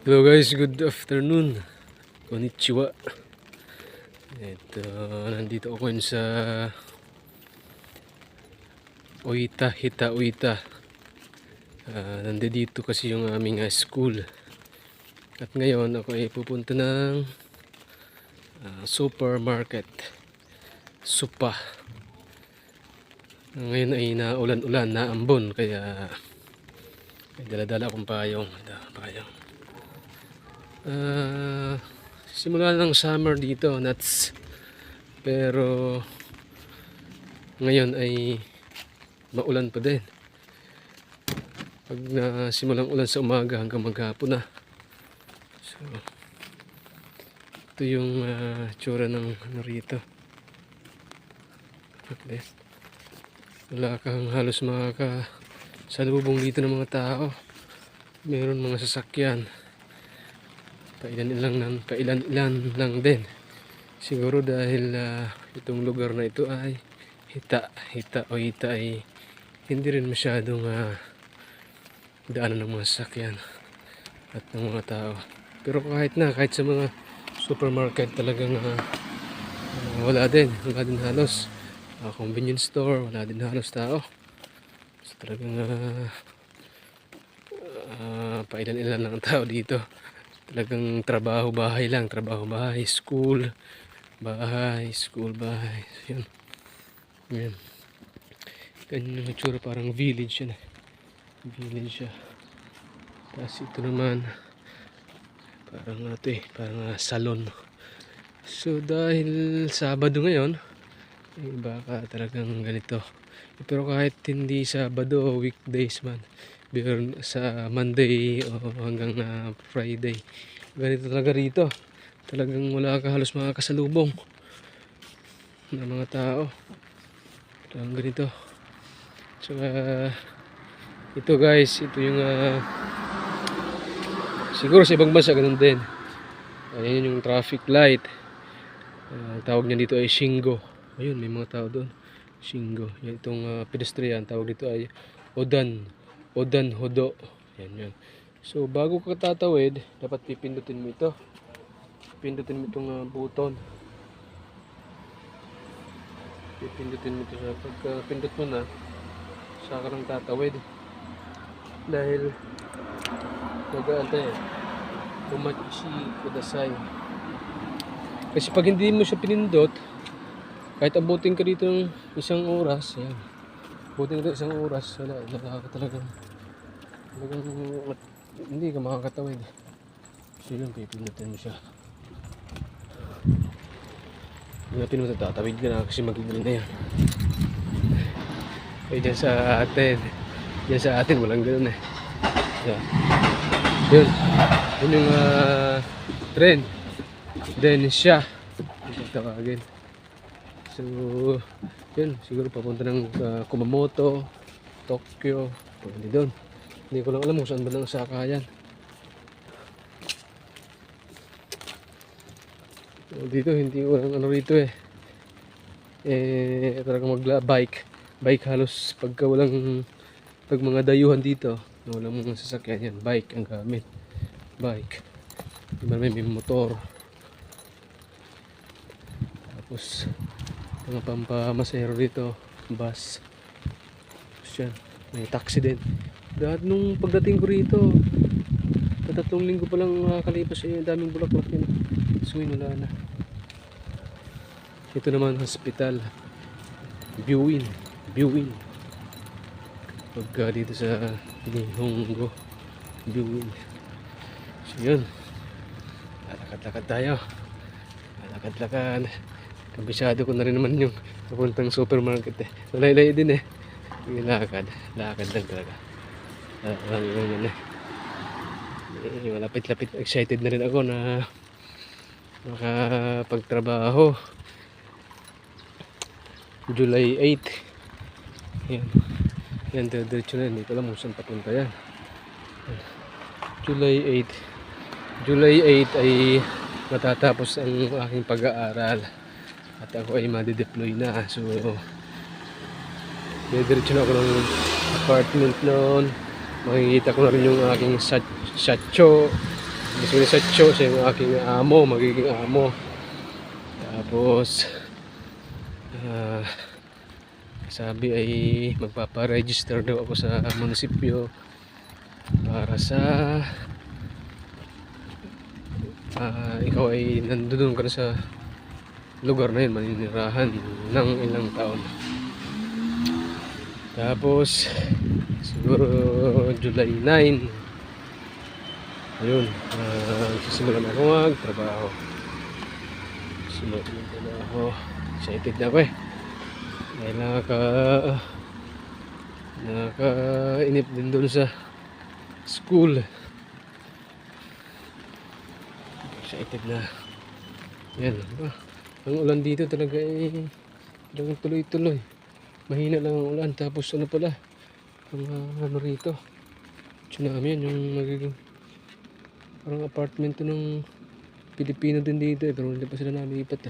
Hello guys, good afternoon. Konnichiwa. Ito, nandito ako ngayon sa Oita, Hita Oita. Nandito kasi yung aming school. At ngayon ako ay pupunta ng supermarket. Supa. Ngayon ay naulan-ulan, naambon, kaya may dala-dala akong payong. Simula ng summer dito, nuts. Pero ngayon ay maulan pa din. Pag simulang ulan sa umaga hanggang maghapon na. So, ito yung tsura ng rito. Okay. Wala kang halos makakasalubong dito ng mga tao. Meron mga sasakyan. Pailan-ilan lang din. Siguro dahil itong lugar na ito ay Hita ay hindi rin masyadong daanan ng mga sasakyan at ng mga tao. Pero kahit sa mga supermarket talagang wala din halos. Convenience store, wala din halos tao. So talagang pailan-ilan lang ang tao dito. Talagang trabaho bahay, school bahay. So, yun. Yan. Ganyan yung itsura, parang village yan. Village siya. Tapos ito naman parang salon. So dahil Sabado ngayon, baka talagang ganito. Pero kahit hindi Sabado, weekdays man, sa Monday o hanggang Friday, ganito talaga rito. Talagang wala ka halos makakasalubong ng mga tao. Talagang ganito. So ito guys, ito yung siguro sa ibang bansa ganun din. Ayan yung traffic light. Tawag niya dito ay Shingo. Ayun, may mga tao doon. Shingo. Yan itong pedestrian, tawag dito ay Odan Hodo. Yan. So bago ka tatawid, dapat pipindutin mo ito. Pipindutin mo itong button. Pipindutin mo ito. Pagka pindot mo na, saka lang tatawid. Dahil nag-aantay Umachi kudasai. Kasi pag hindi mo siya pinindot, kahit abutin ka dito ng isang oras, yan. Abutin ka dito isang oras, wala ka talagang hindi ka makakatawid. So yun, pipindutin mo siya. Pindutin mo, tatawid ka na kasi magigil na yan. Eh dyan sa atin walang ganoon eh. Yan. Yun yung trend. Then siya tawagin. So yun, siguro papunta ng Kumamoto, Tokyo, pwede doon. Hindi ko lang alam kung saan ba nang sakayan. So, dito hindi ko lang ano rito eh. Talagang bike halos pag mga dayuhan dito na walang mga sasakyan yan, bike ang gamit. May motor. Tapos mga pampamasahero dito, bus. Tapos yan, may taxi din. Dahil nung pagdating ko rito, 3 linggo pa lang nakakalipas yung daming bulaklak yun. So wala na. Ito naman hospital. Viewin. Pagka dito sa Nihongo, Viewin. So yun. Lakad-lakad tayo. Lakad-lakad. Kabisado ko na rin naman yung papuntang supermarket eh. Malay-lay din eh. Yung lakad lang talaga. Malapit-lapit. Excited na rin ako na makapagtrabaho. July 8. Yan, diretso na. Hindi ko alam kung saan papunta yan. July 8 ay matatapos ang aking pag-aaral. At ako ay madideploy na. So diretso na ako ng apartment noon. Makikita ko na rin yung aking satcho. Miss Minisacho, siya yung aking amo, magiging amo. Tapos, ah, sabi ay magpapa-register daw ako sa munisipyo para sa ikaw ay nandun ka na sa lugar na yun, maninirahan ng ilang taon. Tapos siguro July 9, ayun, sisimulan ako magtrabaho. Simulan ng trabaho, excited na ako dahil nakakainip din doon sa school. Excited na. Yan. Ang ulan dito talaga talagang tuloy-tuloy. Mahina lang ang ulan. Tapos ano pala, ang ano rito, tsunami yan, yung magiging parang apartment ng Pilipino din dito pero hindi pa sila nalipat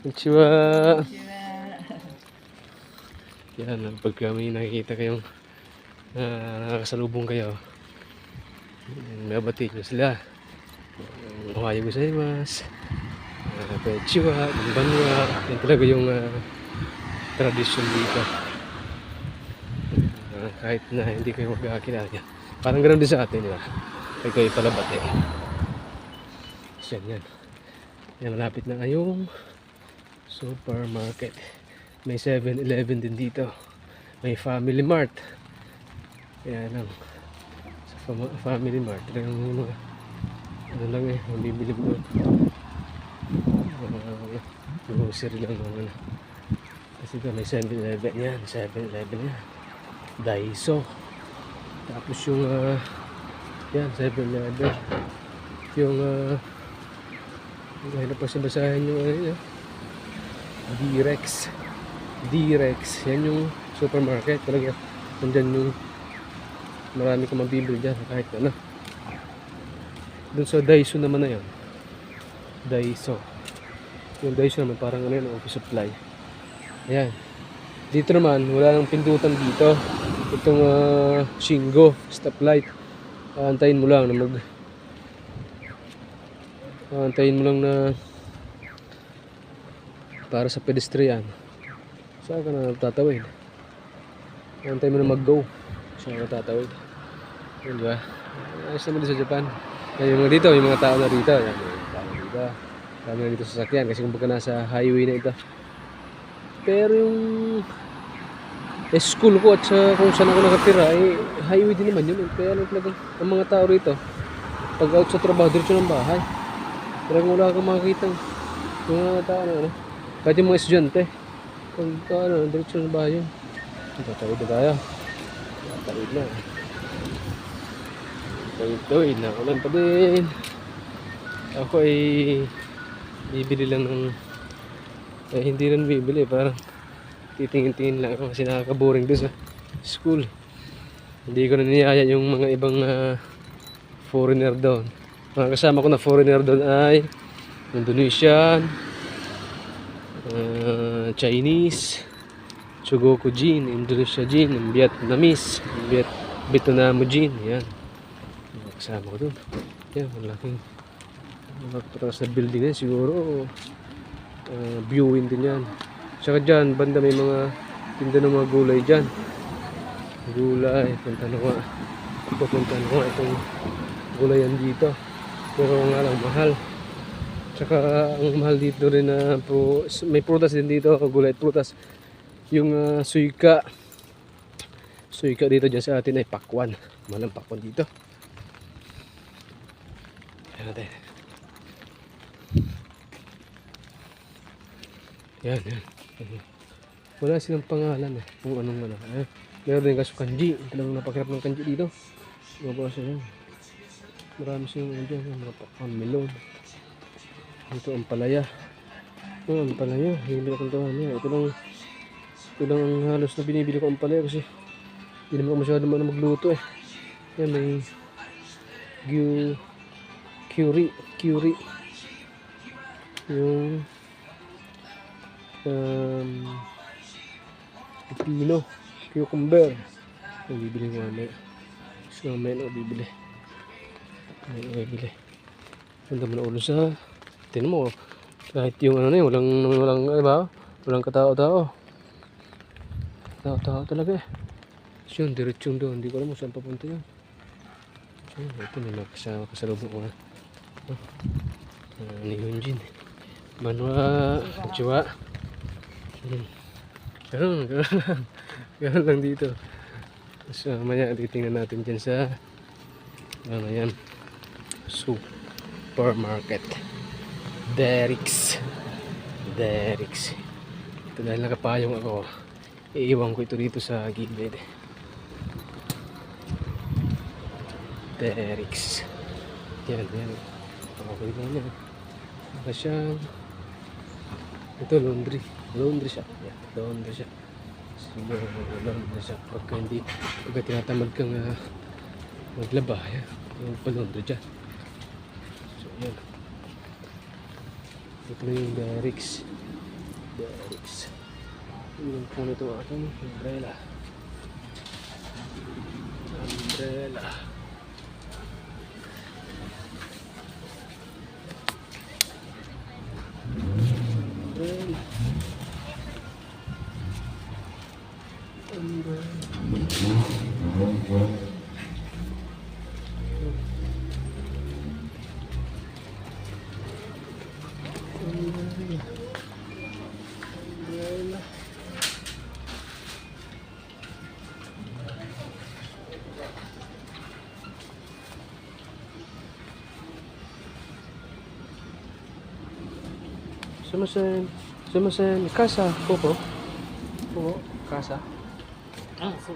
Konnichiwa. Yan, pag kami nakikita kayong nakasalubong kayo, mabati nyo sila. Ohayo gozaimasu. Konnichiwa, konbanwa. Yan talaga yung tradisyon dito. Kahit na hindi kayo magkakilala. Parang ganoon din sa atin, diba? Kahit kayo palabat yan. Yan, malapit na ngayong supermarket. May 7-Eleven din dito. May Family Mart. Yan lang. Sa Family Mart. Talagang mga ano lang mabibili mo doon. Grocery lang naman. Kasi ito may 7-Eleven yan. 7-Eleven yan. Daiso. Tapos yung yan, 7-Eleven. Yung mahirap pa siya basahin yung D-Rex. Yan yung supermarket. Talaga nandyan yung marami kang mabibili dyan kahit ano. Doon sa Daiso naman na yun. Daiso. Yung Daiso naman parang ano yun, office supply. Ayan. Dito naman, wala nang pindutan dito. Itong Shingo, stoplight. Aantayin mo lang na para sa pedestrian. Saan ka na tatawid? Aantayin mo na mag-go. Saan ka tatawid? Yun ba? Ayos naman din sa Japan. Kaya yung mga dito, yung mga tao na rito. Yan, yung tao dito. Kami na dito sa sakyan kasi kumbaga nasa highway na ito. Pero yung school ko at sa kung saan ako nakatira ay highway din naman yun. Kaya lang talagang ang mga tao rito pag out sa trabaho, diretso ng bahay. Talagang wala kang makakita yung mga tao na ano. Kahit yung mga estudyante pag diretso ng bahay yun. Tatawid na tayo. Tatawid na. Tatawid na. Ulan pa din. Ako ay bibili lang ng hindi rin bibili, parang titingin-tingin lang ako kasi nakaka-boring doon sa school. Hindi ko na niyaya yung mga ibang foreigner doon. Mga kasama ko na foreigner doon ay Indonesian, Chinese, Chugoku Jin, Indonesia Jin, Vietnamese, Vietnamo Jin. Yan. Mga kasama ko doon. Yan, malaking patakas na building na siguro. Viewing din yan. Saka dyan, banda may mga tinda ng mga gulay dyan. Gulay, punta na nga itong gulayan dito. Pero nga lang, mahal. Saka ang mahal dito rin na may prutas din dito, gulay at prutas. Yung suika dito dyan sa atin ay pakwan. Mahal ang pakwan dito. Ayan natin. Yan. Wala silang pangalan kung anong ano. Meron din kaso kanji. Talagang napakirap ng kanji dito. Mabasa yan. Marami silang ano dyan. Mga pakwan, melon. Ito ang palaya. Ang palaya. Hindi ko tawahan niya. Ito lang ang halos na binibili ko ang palaya kasi hindi naman ako masyado magluto Yan may curry. Yung pipino, cucumber. Ang bibili ko mamaya. So mamaya na bibili. Ay bili. Ganda mo na ulo sa. Tingnan mo. Kahit yung ano na yun, walang, ay ba? Walang katao-tao. Tao-tao talaga eh. So yun, diretsyon doon. Hindi ko alam kung saan papunta yun. So, ito may kasalubong ko na. Ni Yunjin. Manwa, Chua. Ganun lang. Ganun lang dito. So, maya titingnan natin dyan sa ano yan, supermarket. Derrick's. Ito dahil nakapayong ako, iiwan ko ito dito sa gilid. Derrick's. Yan. Okay lang yan. Baka siyang ito, laundry shop. Yan, laundry shop. Siguro laundry shop. Pagka tinatamad kang maglaba, yan, yung pa-laundry dyan. So yan, ito na yung Derrick's. Yung po nito aking umbrella. Sumasen, kasa, popo. Kasa. Ah, so.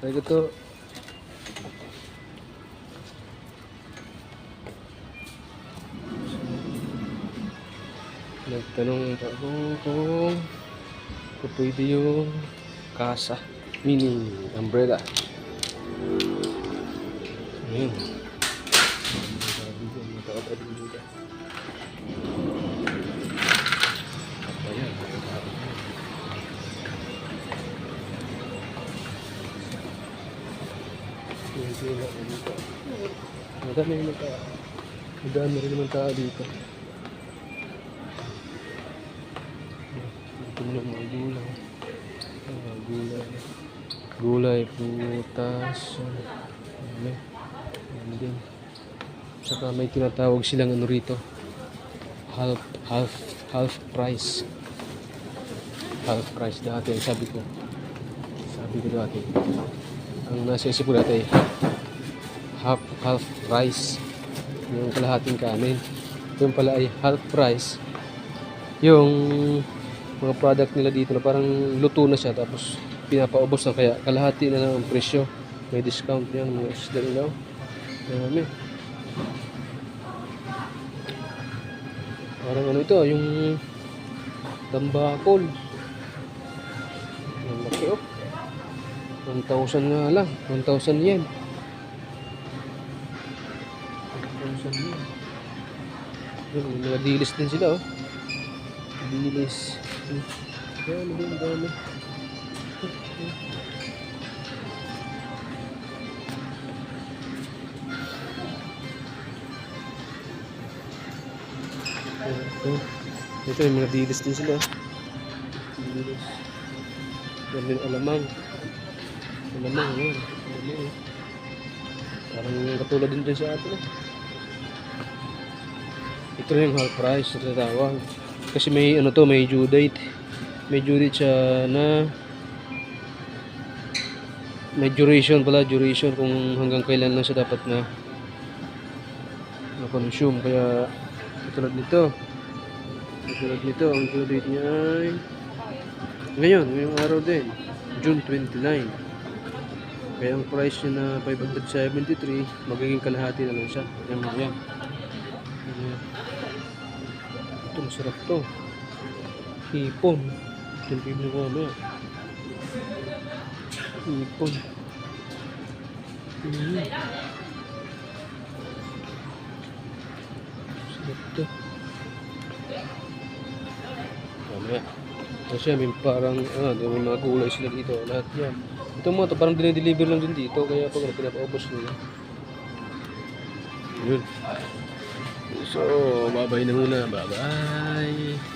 Lagi to. Nagtanong ako kung pwede yung kasa mini umbrella. Ayan. Madami rin naman tao dito. Ito yung mga gulay, prutas, and then saka may tinatawag silang ano rito, half price dati. Sabi ko dati, ang nasa isip ko dati half price yung kalahating kanin. Yung pala ay half price yung mga product nila dito na parang luto na siya tapos pinapaubos na, kaya kalahati na lang ang presyo. May discount yan mga isda nila. Marami. Parang ano ito, yung tambakol. Ang laki oh. 1,000 nga lang. 1,000 yen. 1,000 yen. Yung mga dilis din sila oh. Dilis. Yan, ang dami. Ito yung mga dilis din sila. Dilis. Yan din alamang. Alamang. Parang katulad din dyan sa atin. Ito na yung half price na tatawag. Kasi may ano to, may due date. May due date siya na may duration kung hanggang kailan lang siya dapat na consume. Kaya tulad nito, ang due date niya ay ngayon, ngayong araw din, June 29. Kaya ang price niya na 573, magiging kalahati na lang siya. Yan. Ito, masarap to. Hipon. Ito yung pibili ko mamaya. Hipon. Sarap to. Mamaya. Kasi may parang, may mga gulay sila dito. Lahat yan. Ito mo, ito parang dinideliver lang din dito. Kaya pag pinapaubos nila. Yun. So, bye-bye na muna. Bye-bye.